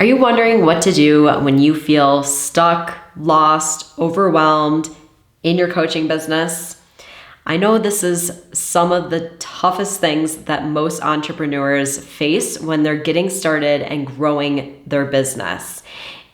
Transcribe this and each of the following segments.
Are you wondering what to do when you feel stuck, lost, overwhelmed in your coaching business? I know this is some of the toughest things that most entrepreneurs face when they're getting started and growing their business.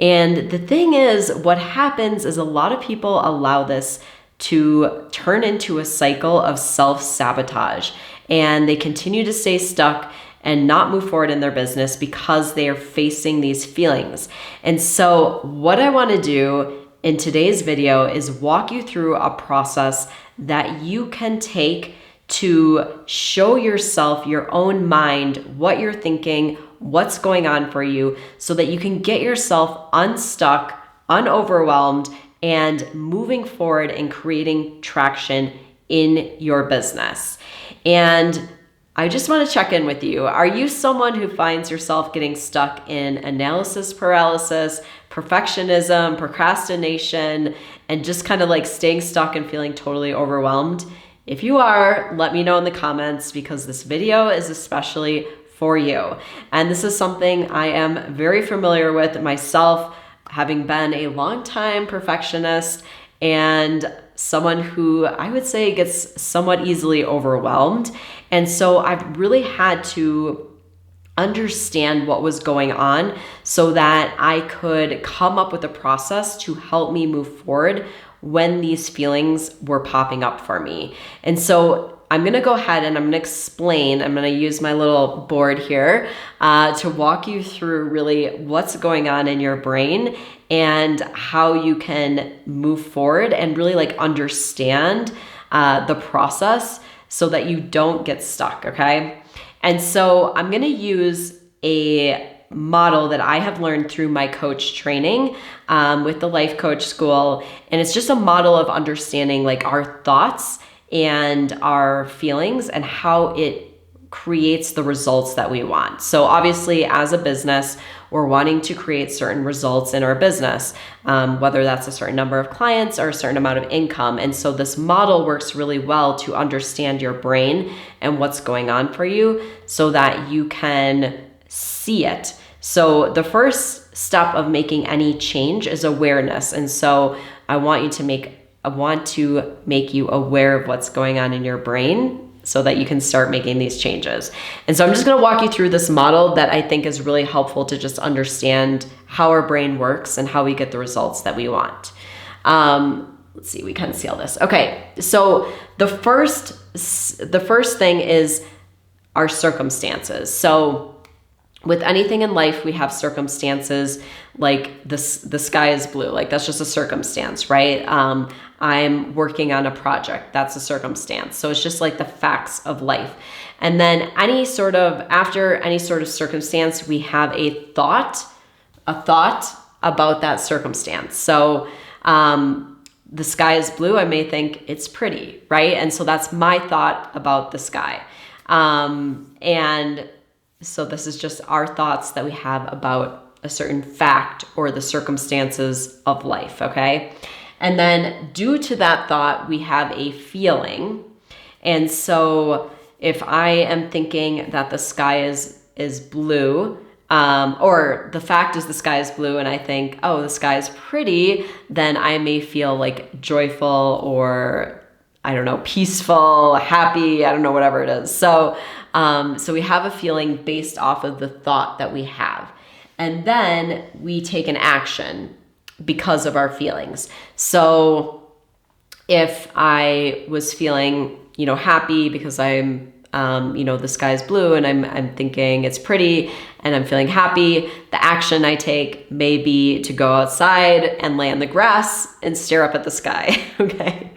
And the thing is, what happens is a lot of people allow this to turn into a cycle of self-sabotage, and they continue to stay stuck and not move forward in their business because they are facing these feelings. And so what I want to do in today's video is walk you through a process that you can take to show yourself, your own mind, what you're thinking, what's going on for you, so that you can get yourself unstuck, unoverwhelmed, and moving forward and creating traction in your business. And I just want to check in with you. Are you someone who finds yourself getting stuck in analysis paralysis, perfectionism, procrastination, and just kind of like staying stuck and feeling totally overwhelmed? If you are, let me know in the comments, because this video is especially for you. And this is something I am very familiar with myself, having been a longtime perfectionist and someone who I would say gets somewhat easily overwhelmed. And so I've really had to understand what was going on so that I could come up with a process to help me move forward when these feelings were popping up for me. And so I'm gonna go ahead and I'm gonna explain, I'm gonna use my little board here to walk you through really what's going on in your brain and how you can move forward and really like understand the process so that you don't get stuck, okay? And so I'm gonna use a model that I have learned through my coach training with the Life Coach School. And it's just a model of understanding like our thoughts and our feelings and how it creates the results that we want. So obviously as a business, we're wanting to create certain results in our business, whether that's a certain number of clients or a certain amount of income. And so this model works really well to understand your brain and what's going on for you so that you can see it. So the first step of making any change is awareness. And so I want to make you aware of what's going on in your brain so that you can start making these changes. And so I'm just gonna walk you through this model that I think is really helpful to just understand how our brain works and how we get the results that we want. Let's see, we can see all this. Okay, so the first thing is our circumstances. So with anything in life, we have circumstances like the sky is blue, like that's just a circumstance, right? I'm working on a project, that's a circumstance. So it's just like the facts of life. And then after any sort of circumstance, we have a thought about that circumstance. So the sky is blue, I may think it's pretty, right? And so that's my thought about the sky. And so this is just our thoughts that we have about a certain fact or the circumstances of life, okay? And then due to that thought, we have a feeling. And so if I am thinking that the sky is blue, or the fact is the sky is blue and I think, oh, the sky is pretty, then I may feel like joyful or I don't know, peaceful, happy, I don't know, whatever it is. So we have a feeling based off of the thought that we have. And then we take an action because of our feelings. So if I was feeling, happy because I'm, the sky is blue and I'm thinking it's pretty and I'm feeling happy, the action I take may be to go outside and lay on the grass and stare up at the sky, okay?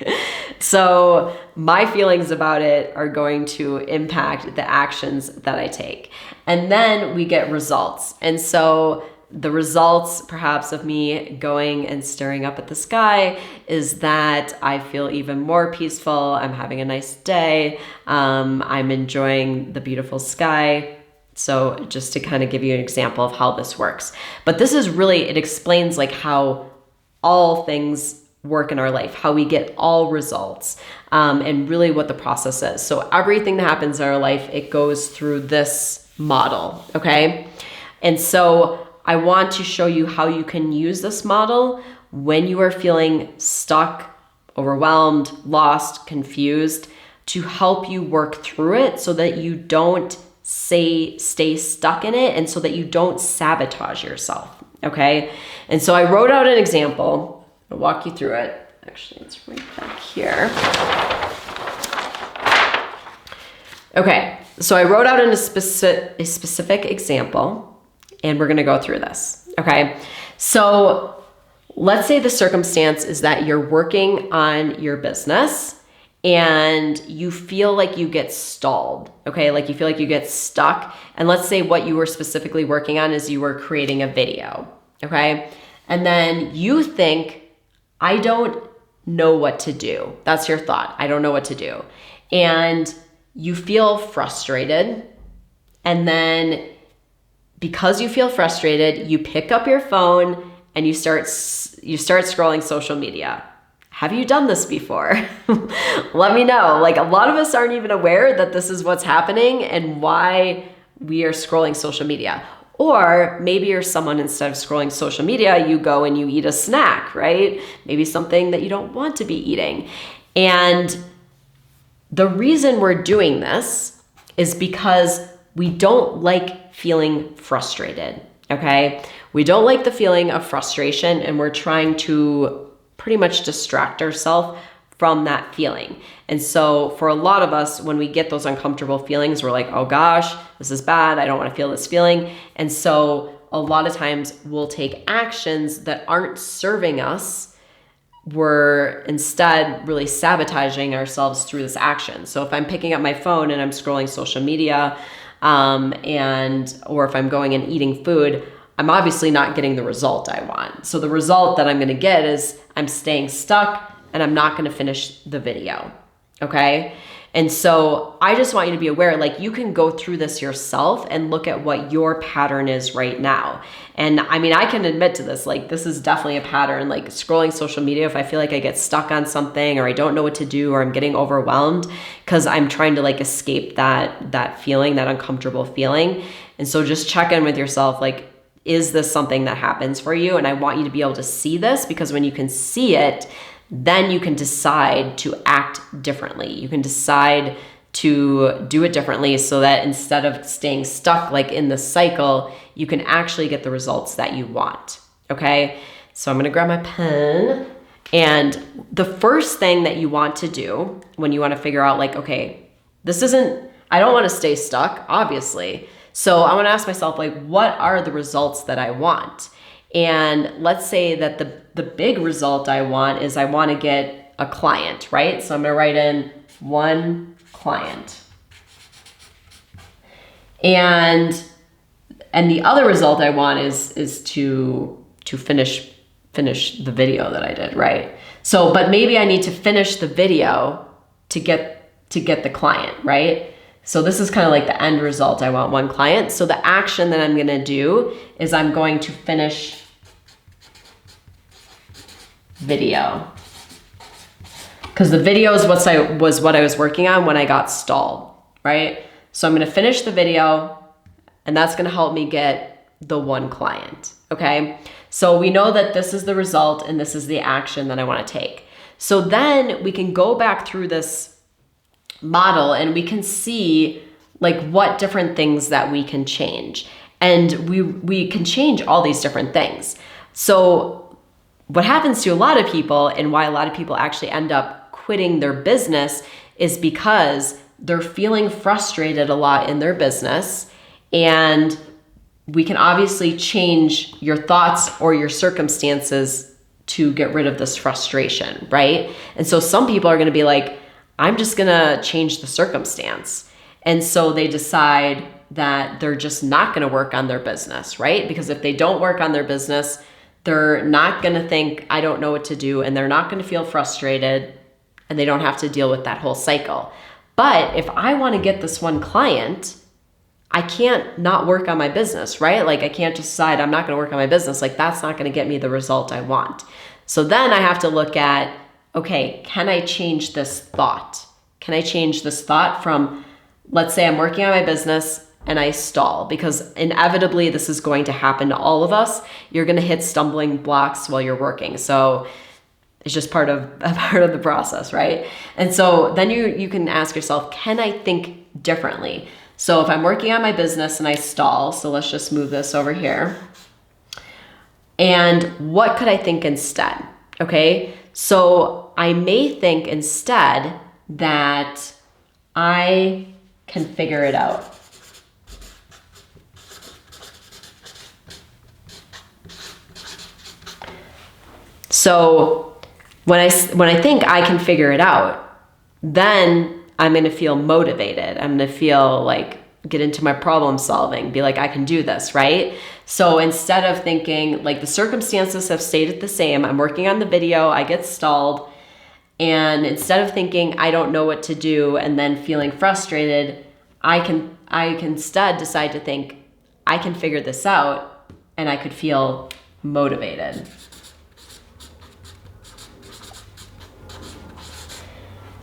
So my feelings about it are going to impact the actions that I take. And then we get results. And so the results perhaps of me going and staring up at the sky is that I feel even more peaceful. I'm having a nice day. I'm enjoying the beautiful sky. So just to kind of give you an example of how this works. But this is really, it explains like how all things work in our life, how we get all results, and really what the process is. So everything that happens in our life, it goes through this model, okay? And so I want to show you how you can use this model when you are feeling stuck, overwhelmed, lost, confused, to help you work through it so that you don't stay stuck in it and so that you don't sabotage yourself, okay? And so I wrote out an example. I'll walk you through it. Actually, it's right back here. Okay, so I wrote out a specific example, and we're gonna go through this, okay? So let's say the circumstance is that you're working on your business and you feel like you get stalled, okay? Like you feel like you get stuck. And let's say what you were specifically working on is you were creating a video, okay? And then you think, I don't know what to do. That's your thought. I don't know what to do. And you feel frustrated. And then because you feel frustrated, you pick up your phone and you start scrolling social media. Have you done this before? Let me know. Like, a lot of us aren't even aware that this is what's happening and why we are scrolling social media. Or maybe you're someone, instead of scrolling social media, you go and you eat a snack, right? Maybe something that you don't want to be eating. And the reason we're doing this is because we don't like feeling frustrated, okay? We don't like the feeling of frustration, and we're trying to pretty much distract ourselves from that feeling. And so for a lot of us, when we get those uncomfortable feelings, we're like, oh gosh, this is bad. I don't want to feel this feeling. And so a lot of times we'll take actions that aren't serving us. We're instead really sabotaging ourselves through this action. So if I'm picking up my phone and I'm scrolling social media, or if I'm going and eating food, I'm obviously not getting the result I want. So the result that I'm going to get is I'm staying stuck and I'm not going to finish the video. Okay. And so I just want you to be aware, like, you can go through this yourself and look at what your pattern is right now. And I mean, I can admit to this, like, this is definitely a pattern, like scrolling social media. If I feel like I get stuck on something, or I don't know what to do, or I'm getting overwhelmed because I'm trying to like escape that feeling, that uncomfortable feeling. And so just check in with yourself, like, is this something that happens for you? And I want you to be able to see this, because when you can see it, then you can decide to act differently. You can decide to do it differently, so that instead of staying stuck like in the cycle, you can actually get the results that you want. Okay. So I'm going to grab my pen, and the first thing that you want to do when you want to figure out, like, okay, I don't want to stay stuck, obviously. So I want to ask myself, like, what are the results that I want? And let's say that the big result I want is I want to get a client, right? So I'm going to write in one client. And the other result I want is to finish the video that I did, right? So, but maybe I need to finish the video to get the client, right? So this is kind of like the end result. I want one client. So the action that I'm going to do is I'm going to finish video, because the video is what I was working on when I got stalled, right? So I'm going to finish the video, and that's going to help me get the one client. Okay. So we know that this is the result and this is the action that I want to take. So then we can go back through this model and we can see like what different things that we can change. And we can change all these different things. So what happens to a lot of people, and why a lot of people actually end up quitting their business, is because they're feeling frustrated a lot in their business. And we can obviously change your thoughts or your circumstances to get rid of this frustration, right? And so some people are going to be like, I'm just going to change the circumstance. And so they decide that they're just not going to work on their business, right? Because if they don't work on their business, they're not going to think, I don't know what to do, and they're not going to feel frustrated, and they don't have to deal with that whole cycle. But if I want to get this one client, I can't not work on my business, right? Like, I can't just decide I'm not going to work on my business. Like, that's not going to get me the result I want. So then I have to look at, okay, can I change this thought? Can I change this thought from, let's say I'm working on my business and I stall, because inevitably this is going to happen to all of us. You're going to hit stumbling blocks while you're working. So it's just part of the process, right? And so then you can ask yourself, can I think differently? So if I'm working on my business and I stall, so let's just move this over here. And what could I think instead? Okay, so I may think instead that I can figure it out. So when I think I can figure it out, then I'm going to feel motivated. I'm going to feel like get into my problem solving, be like, I can do this, right? So instead of thinking like the circumstances have stayed the same, I'm working on the video, I get stalled. And instead of thinking I don't know what to do and then feeling frustrated, I can instead decide to think I can figure this out, and I could feel motivated.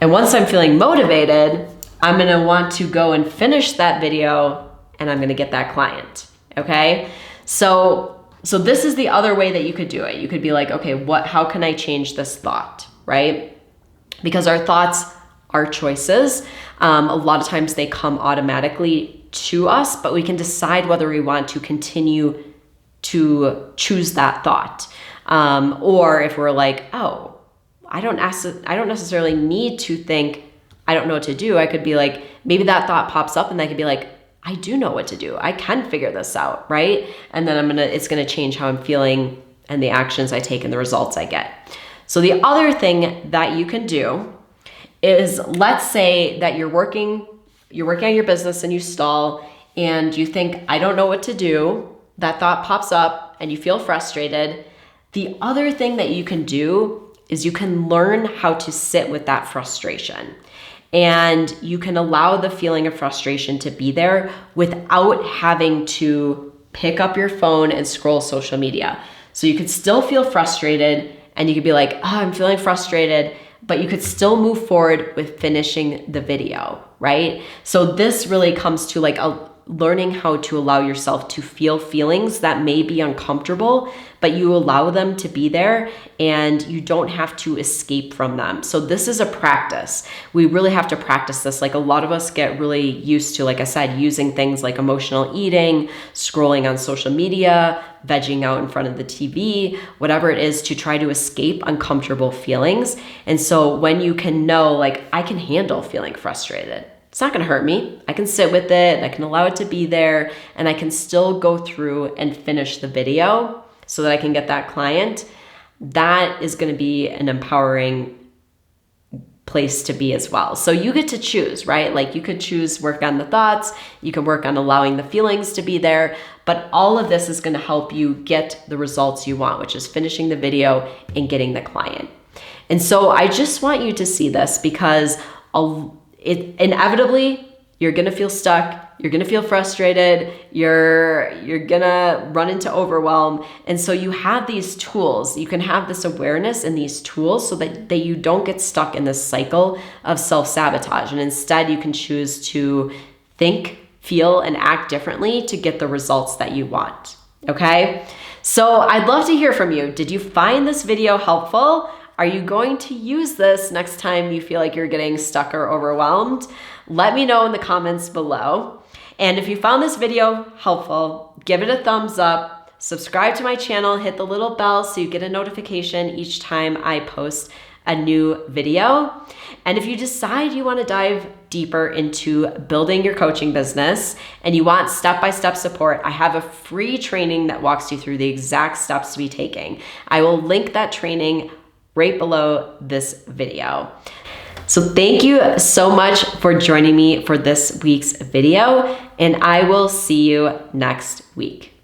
And once I'm feeling motivated, I'm gonna want to go and finish that video, and I'm gonna get that client, okay? So this is the other way that you could do it. You could be like, okay, how can I change this thought, right? Because our thoughts are choices. A lot of times they come automatically to us, but we can decide whether we want to continue to choose that thought. Or if we're like, oh, I don't necessarily need to think, I don't know what to do. I could be like, maybe that thought pops up and I could be like, I do know what to do. I can figure this out, right? And then it's gonna change how I'm feeling and the actions I take and the results I get. So the other thing that you can do is, let's say that you're working on your business and you stall and you think, I don't know what to do. That thought pops up and you feel frustrated. The other thing that you can do is you can learn how to sit with that frustration. And you can allow the feeling of frustration to be there without having to pick up your phone and scroll social media. So you could still feel frustrated and you could be like, oh, I'm feeling frustrated, but you could still move forward with finishing the video, right? So this really comes to like learning how to allow yourself to feel feelings that may be uncomfortable, but you allow them to be there and you don't have to escape from them. So this is a practice. We really have to practice this. Like a lot of us get really used to, like I said, using things like emotional eating, scrolling on social media, vegging out in front of the TV, whatever it is, to try to escape uncomfortable feelings. And so when you can know, like, I can handle feeling frustrated, it's not going to hurt me. I can sit with it. I can allow it to be there, and I can still go through and finish the video so that I can get that client. That is going to be an empowering place to be as well. So you get to choose, right? Like you could choose work on the thoughts, you can work on allowing the feelings to be there, but all of this is going to help you get the results you want, which is finishing the video and getting the client. And so I just want you to see this, because inevitably you're going to feel stuck, you're going to feel frustrated, you're going to run into overwhelm. And so you have these tools, you can have this awareness and these tools so that you don't get stuck in this cycle of self-sabotage. And instead you can choose to think, feel, and act differently to get the results that you want. Okay? So I'd love to hear from you. Did you find this video helpful? Are you going to use this next time you feel like you're getting stuck or overwhelmed? Let me know in the comments below. And if you found this video helpful, give it a thumbs up, subscribe to my channel, hit the little bell so you get a notification each time I post a new video. And if you decide you want to dive deeper into building your coaching business and you want step-by-step support, I have a free training that walks you through the exact steps to be taking. I will link that training right below this video. So thank you so much for joining me for this week's video, and I will see you next week.